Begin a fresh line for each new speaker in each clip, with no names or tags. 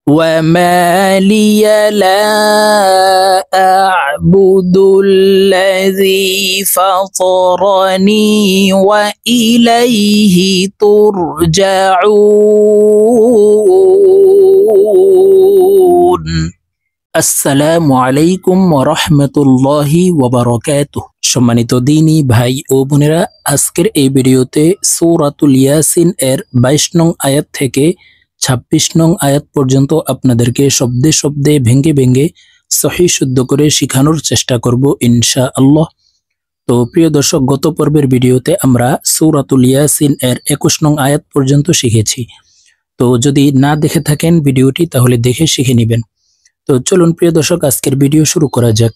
وما لي لا أعبد الذي فطرني وإليه ترجعون আসসালামু আলাইকুম ওয়া রাহমাতুল্লাহি ওয়া বারাকাতুহু। সম্মানিত দ্বীনী ভাই ও বোনেরা, আজকের এই ভিডিওতে সূরাতুল ইয়াসিন এর 22 নং আয়াত থেকে 26 নং আয়াত পর্যন্ত আপনাদেরকে শব্দে শব্দে ভেঙে ভেঙে সহিহ শুদ্ধ করে শেখানোর চেষ্টা করব ইনশাআল্লাহ। তো প্রিয় দর্শক, গত পর্বের ভিডিওতে আমরা সূরাতুল ইয়াসিন এর 21 নং আয়াত পর্যন্ত শিখেছি। তো যদি না দেখে থাকেন ভিডিওটি, তাহলে দেখে শিখে নেবেন। তো চলুন প্রিয় দর্শক, আজকের ভিডিও শুরু করা যাক।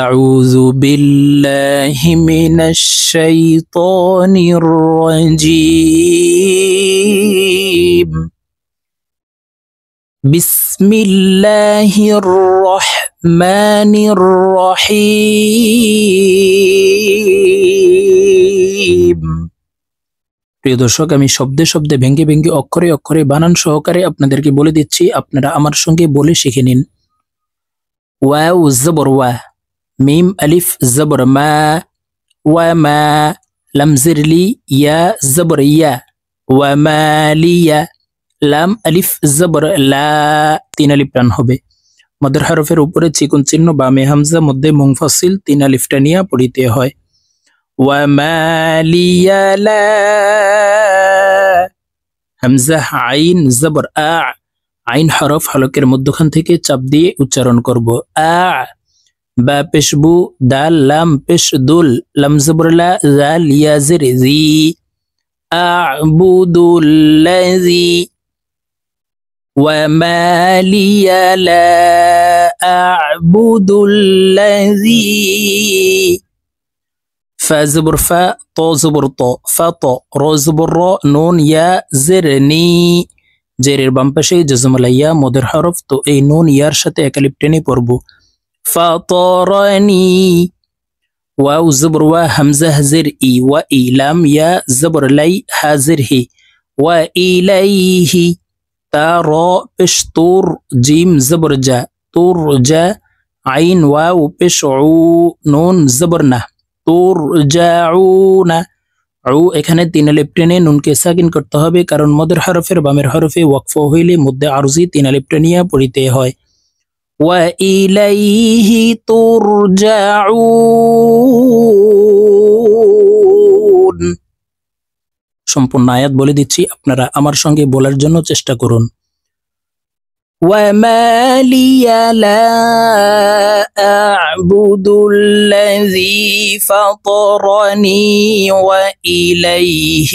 আউযু বিল্লাহি মিনাশ শাইতানির রাজীম। বিসমিল্লাহির রহমানির রহিম। প্রিয় দর্শক, আমি শব্দে শব্দে ভেঙে ভেঙে অক্ষরে অক্ষরে বানান সহকারে আপনাদেরকে বলে দিচ্ছি, আপনারা আমার সঙ্গে বলে শিখে নিন। ওয়াও জবর ওয়া, মিম আলিফ জবর মা, ওয়া মা, লাম জিরলি ইয়া জবর ইয়া, ওয়া মালিয়া, লাম আলিফ জবর লা, তিন আলিফ টান হবে। মদের হরফের উপরে চিকন চিহ্ন, বামে হামজা, মধ্যে মুনফাসিল, তিন আলিফ টানিয়া পড়িতে হয়। ওয়ামালিয়া লা, হামজা আইন জবর আ, আইন হরফ হলকের মধ্যখান থেকে চাপ দিয়ে উচ্চারণ করব। আ, বা পেশবু, দাল লাম পেশ দুল, লাম জবর লা, জাল ইয়া জির জি, আ'বুদুল্লাযী। ওয়ামালিয়া লা আ'বুদুল্লাযী। ফা জবর ফা, ত জবর ত, ফাত, র জবর র, নুন ইয়া জিরনি, জেরের বাম পাশে জজমালাইয়া মদের হরফ, তো এই নুন ইয়ার সাথে এক আলিফ টেনে পড়ব। ফাতরানি। ওয়াও জবর ওয়া, হামজা হাজির ই, ওয়া ই, লাম ইয়া জবর লাই, হাজির হি, ওয়া ইলাইহি। তা র পেশ তুর, জিম জবর জা, তুর জা, আইন ওয়াও পেশ উ, নুন জবর না, তুরজাউনা। এখানে তিন আলিফ টেনে নুনকে সাকিন করতে হবে, কারণ মদের হরফের বামের হরফে ওয়াকফ হইলে মধ্যে আরজি তিন আলিফ টেনিয়া পড়িতে হয়। ওয়া ইলাইহি তুরজাউন। সম্পূর্ণ আয়াত বলে দিচ্ছি, আপনারা আমার সঙ্গে বলার জন্য চেষ্টা করুন। وما لي لا أعبد الذي فطرني وإليه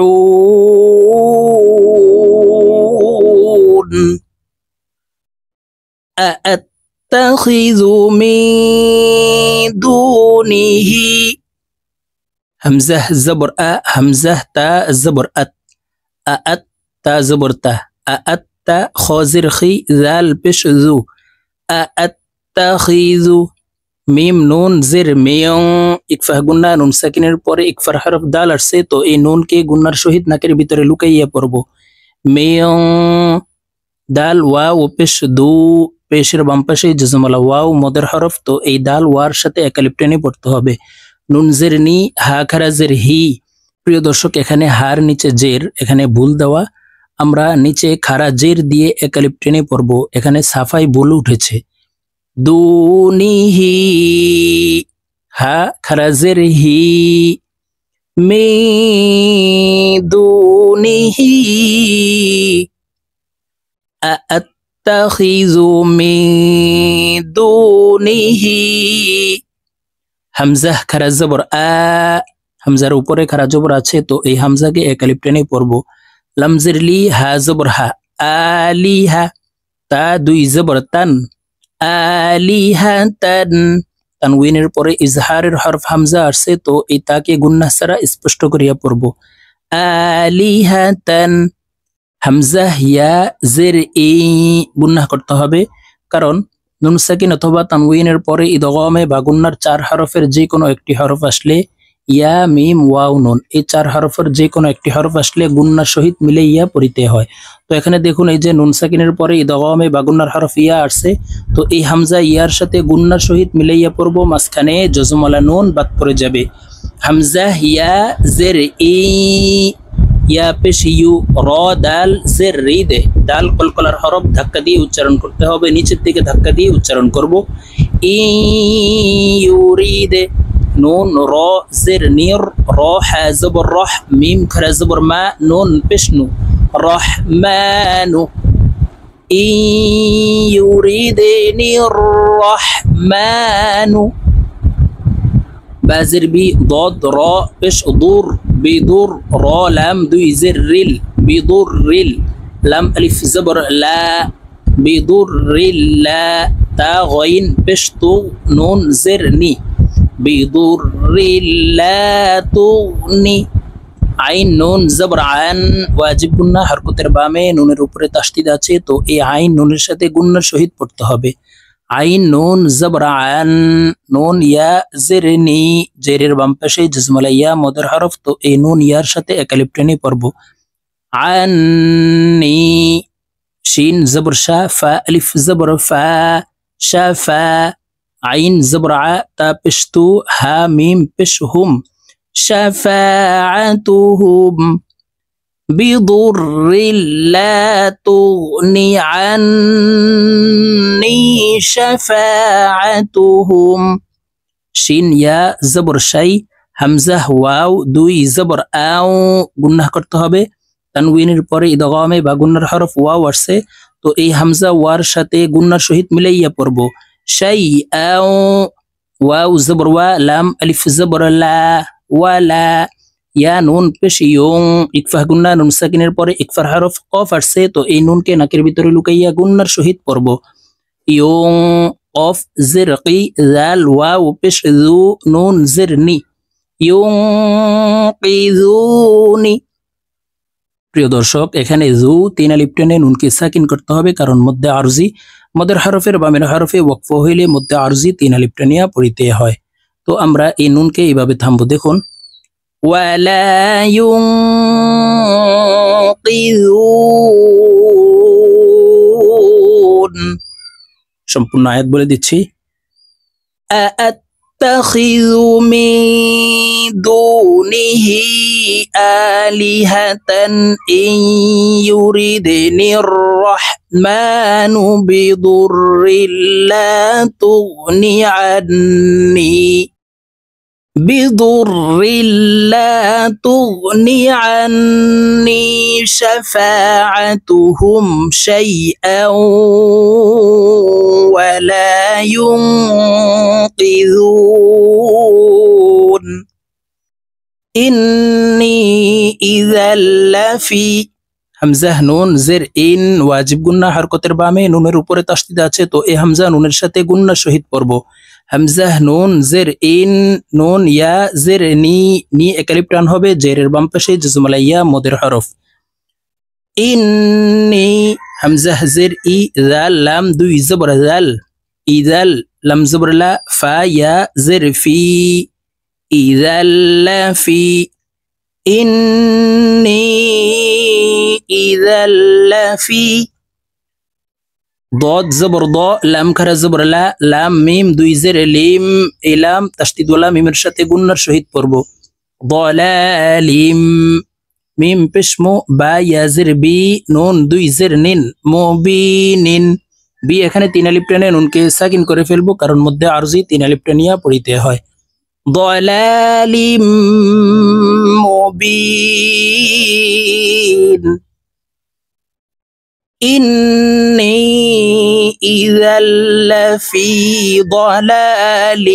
ترجعون أأتخذ من دونه، همزة زبر أ، همزة تا زبر أت، أت تا زبر تا، أت خازر خي، ذال بش ذو، أتخذ، মিম নুন জের মেয়ং, ইকফা গুন্না, নুন সাকিনের পরে ইকফার হরফ দাল আসছে, তো এই নুনকে গুন্নার সহিত নাকের ভিতরে লুকাইয়া পড়ব। মেয়ং, দাল ওয়াও পেশ দু, পেশের বাম পাশে জজমালা ওয়াও মদের হরফ, তো এই দাল ওয়ার সাথে এক আলিফ টেনে পড়তে হবে। নুন জের নি, হা খারা জের হি। প্রিয় দর্শক, এখানে হার নিচে জের, এখানে ভুল দেওয়া, আমরা নিচে খারা জের দিয়ে এক আলিফ টেনে পড়ব, এখানে সাফাই ভুল উঠেছে। দুনিহি, হা খারা জের হি, মে দুনিহি, আত্তাখিযু মিন দুনিহি। হামজা খারা জবর আ, হামজার উপরে খারা জবর আছে, তো এই হামজাকে এক আলিফ টেনে পড়ব। লাম জিরলি, হা জবর হা, আলিহা, তা দুই জবর তান, আলিহাতান। তানউইনের পরে ইজহারের হরফ হামজা আসছে, তো এই তাকে গুন্না ছাড়া স্পষ্ট করিয়া পড়ব। আলিহাতান। হামজা ইয়া জের ই, গুন্না করতে হবে, কারণ নুন সাকিন অথবা তানউইনের পরে ইদগামে বা গুন্নার চার হরফের যে কোনো একটি হরফ আসলে ইয়া মিম ওয়াও নুন, এই 4 হরফের যে কোনো একটি হরফ আসলে গুন্নার সহিত মিলাইয়া পড়িতে হয়। তো এখানে দেখুন এই যে নুন সাকিনের পরে ইদগামে বা গুন্নার হরফ ইয়া আসছে, তো এই হামজা ইয়ার সাথে গুন্নার সহিত মিলাইয়া পড়ব, মাঝখানে জজমওয়ালা নুন বাদ পড়ে যাবে। হামজা ইয়া জের ই, ইয়া পেশ ইউ, র দাল জের রি দে, দাল কলকলার হরফ ধাক্কা দিয়ে উচ্চারণ করতে হবে, নিচের দিকে ধাক্কা দিয়ে উচ্চারণ করব। ই ইউরিদে, নুন র জের নির, র হা জবর রহ, মিম খরা জবর মা, নুন পেশ নু, রহমানু। ই ইউরিদনি রহমানু, بازر بي ضاد را بش ضر بيضر را لام دوي زر رل بيضر رل لام ألف زبر لا بيضر لا تا غين بش تو نون زرني بيضر لا تغني আইন নুন জবর আন, ওয়াজিব গুন্না হরকতের বামে নুনের উপরে তাসদিদ আছে, তো এই আইন নুনের সাথে গুন্নার সহিত পড়তে হবে। আইন নুন জবর আন, নুন ইয়া জেরনি, জেরের বাম পাশে জজমালা ইয়া মদের হরফ, তো এই নুন ইয়ার সাথে এক আলিফ টেনে পড়ব। আন্নি, শিন জবর শা, ফা আলিফ জবর ফা, শাফা। আইন জবর আ, তা পেশ তু, হা মিম পেশ হুম, شفاعتهم بضر لا تغني عني شفاعتهم। শিন ইয়া জবর শাই, হামজা ওয়াও দুই জবর আও, গুন্নাহ করতে হবে। তানউইনের পরে ইদগামে বা গুন্নার হরফ ওয়াও আসছে, তো এই হামজা ওয়ার সাথে গুন্নার সহিত মিলাইয়া পড়ব। শাই আও, ওয়াও জবর ওয়া, লাম আলিফ জবর লা, ওয়ালা। ইয়া নুন পেশ ইয়ং, ইকফা গুন্না, নুন সাকিনের পরে ইকফার হরফ কফ আসছে, তো এই নুনকে নাকের ভিতরে লুকাইয়া গুন্নার সহিত পড়ব। ইয়ং কফ জিরকি, জাল ওয়াও পেশ জু, নুন জিরনি, ইয়ং কিজুনি। প্রিয় দর্শক, এখানে জু 3 আলিফ টেনে নুনকে সাকিন করতে হবে, কারণ মধ্যে আরজি, মদের হরফের বামের হরফে ওয়াকফ হইলে মধ্যে আরজি 3 আলিফ টেনিয়া পড়িতে হয়। তো আমরা এই নুনকে এইভাবে থামবো, দেখুন। ওয়ালা ইউনকিযুন, সম্পূর্ণ আয়াত বলে দিচ্ছি। আত্তাখিযু মিন দুনিহি আলিহাতান ইন ইউরিদনির রাহমানু বিদুররিন লা তুগনি আন্নি بضر لا تغني عني شفاعتهم شيئا ولا ينقذون إني إذا لفي হামজা নুন জের ইন, ওয়াজিব গুন্না হরকতের বামে নুনের উপরে তাসদিদ আছে, তো এই হামজা নুনের সাথে গুন্নার সহিত পড়ব। হামজা নুন জের ইন, নুন ইয়া জের নি, নি এক আলিফ টান হবে, জেরের বাম পাশে জজমালা ইয়া মদের হরফ। ইন্নি, হামজা জের ই, জাল লাম দুই জবর জাল, ইজাল লাম জবর লা, ফা ইয়া জের ফি, ইজাল লাফি। ইন্নি ইজাল লাফি, ضاد زبر ضاء লাম খারা জবর লা, লাম মিম দুই জের লিম, ইলাম তাসদিদ ওয়ালা মিমের সাথে গুন্নার সহিত পড়ব। ضلالم, মিম পেশ মু, বা ইয়া জের বি, নুন দুই জের নিন, মুবিনিন। বি এখানে 3 আলিফ টেনে নুনকে সাকিন করে ফেলবো, কারণ মধ্যে আরজি 3 আলিফ টেনিয়া পড়িতে হয়। ضلالم মুবিন। إني إذا لفي ضلال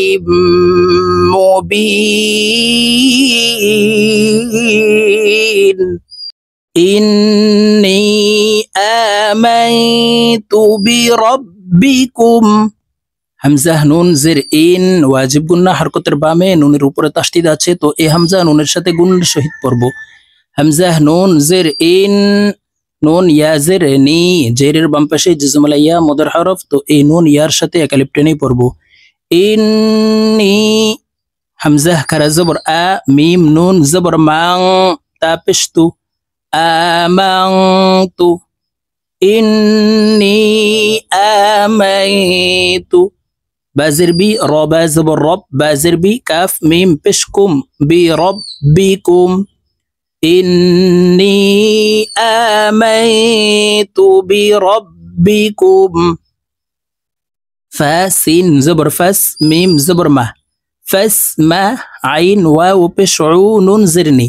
مبين إني آمنت بربكم হামজা নুন জের ইন, ওয়াজিব গুন্না হরকতের বামে নুনের উপরে তাসদিদ আছে, তো এই হামজা নুনের সাথে গুন্নার সহিত পড়ব। হামজা নুন জের ইন, নুন ইয়া জের নি, জেরের বাম পাশে জজমালা ইয়া মদের হরফ, তো এই নুন ইয়ার সাথে এক আলিফ টেনে পড়ব। ইন্নি হামজা খারা জবর আ, মিম নুন জবর মাং, তা পেশতু, আমাংতু, ইন্নি আমাইতু। বাজের বি, রবা জবর রব, বাজের বি, কাফ মিম পেশকুম, বি রব বিকুম, ইন্নি আমাইতু বি রব্বিকুম। ফা সিন জবর ফাস, মিম জবর মা, ফাস মা, আইন ওয়াও পেশ উ, নুন জিরনি,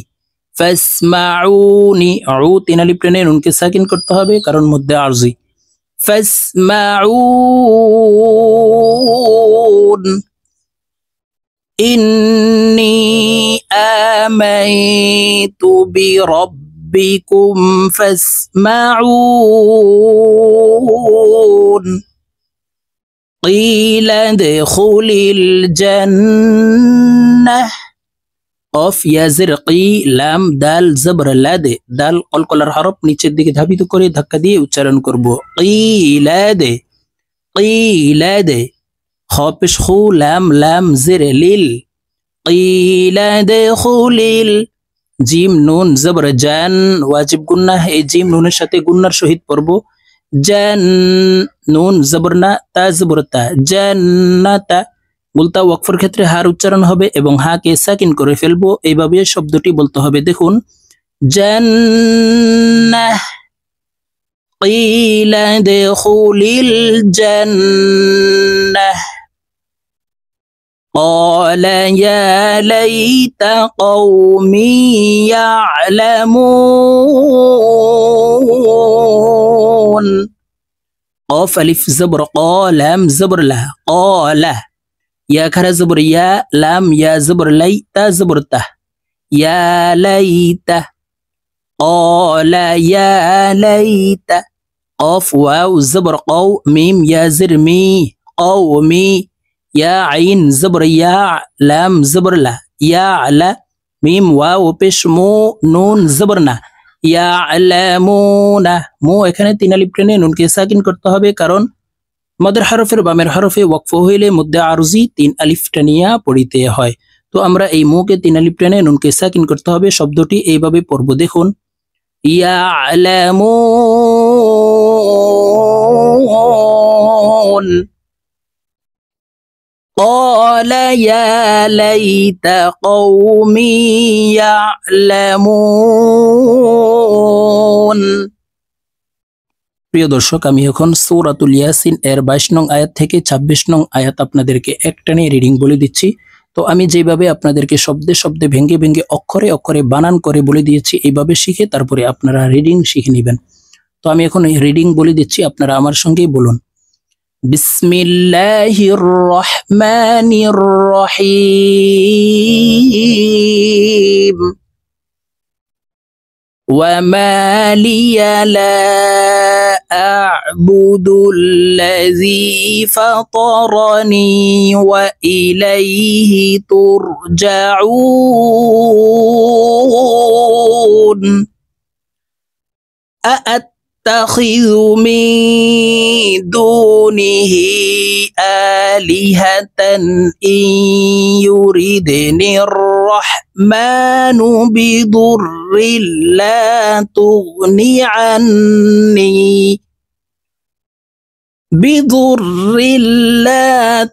ফাসমাউনি, উ তিন আলিফ টেনে নুনকে সাকিন করতে হবে কারণ মধ্যে আরজি। ফাসমাউন, ইন্নি আমাইতু বিরব্বিকুম ফাসমাউন। قيل ادخل الجنة। قف يا زرقي لام دال زبر لاد، دال কলকলার হরফ নিচের দিকে ধাবিত করে ধাক্কা দিয়ে উচ্চারণ করব। قيل قيل খ পেশ খু, লাম লাম জের লিল, قيل ادخل জিম নুন জবর জান, ওয়াজিব গুন্নাহ, এই জিম নুনের সাথে গুন্নার সহিত পড়ব। জান নুন জবর না, তা জবর তা, জান্নাতা। বলতা ওয়াকফের ক্ষেত্রে হার উচ্চারণ হবে এবং হাকে সাকিন করে ফেলবো, এইভাবে শব্দটি বলতে হবে। দেখুন, জান্নাহ, قيل ادخل الجنة। قال يا ليت قومي يعلمون। قاف ألف زبر قا، لام زبر لا، قال يا كرا زبر يا، لام يا زبر لي، تا زبر ته، يا ليت، قال يا ليت، قاف واو زبر قو، ميم يا زرمي، قومي، يا عين زبر يا، لام زبر لا، يا لا، ميم واو পেশ মু, নুন জবর না, ইয়ালামুনা। মু এখানে তিন আলিফ টেনে নুনকে সাকিন করতে হবে কারণ মদের হরফের বামের হরফে ওয়াকফ হইলে মধ্যে আরজি তিন আলিফ টানিয়া পড়িতে হয়। তো আমরা এই মুকে তিন আলিফ টেনে নুনকে সাকিন করতে হবে। শব্দটি এইভাবে পড়ব। দেখুন, ইয়ালামুন। قال يا ليت قومي يعلمون। প্রিয় দর্শক, আমি এখন সূরাতুল ইয়াসিন এর 22 নং আয়াত থেকে 26 নং আয়াত আপনাদেরকে একটানে রিডিং বলে দিচ্ছি। তো আমি যেভাবে আপনাদেরকে শব্দে শব্দে ভেঙে ভেঙে অক্ষরে অক্ষরে বানান করে বলে দিয়েছি, এইভাবে শিখে তারপরে আপনারা রিডিং শিখে নেবেন। তো আমি এখন রিডিং বলে দিচ্ছি, আপনারা আমার সঙ্গেই বলুন। বিসমিল্লাহির রহমানির রহিম। وما لي لا أعبد الذي فطرني وإليه ترجعون أأتخذ من دونه آلهة إن يردني الرحمن بضر لا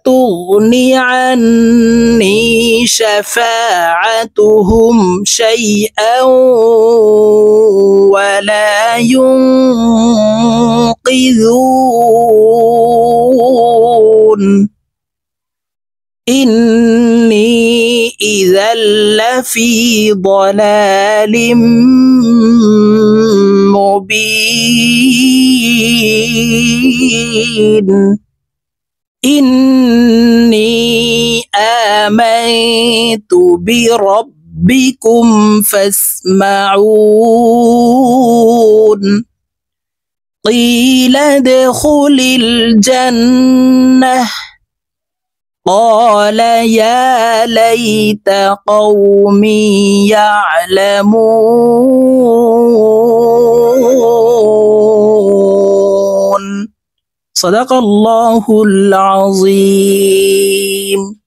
تغني عني شفاعتهم شيئا ولا ينقذون إني إذا لفي ضلال مبين إني آمنت بربكم فاسمعون قيل ادخل الجنة قال يا ليت قومي يعلمون صدق الله العظيم।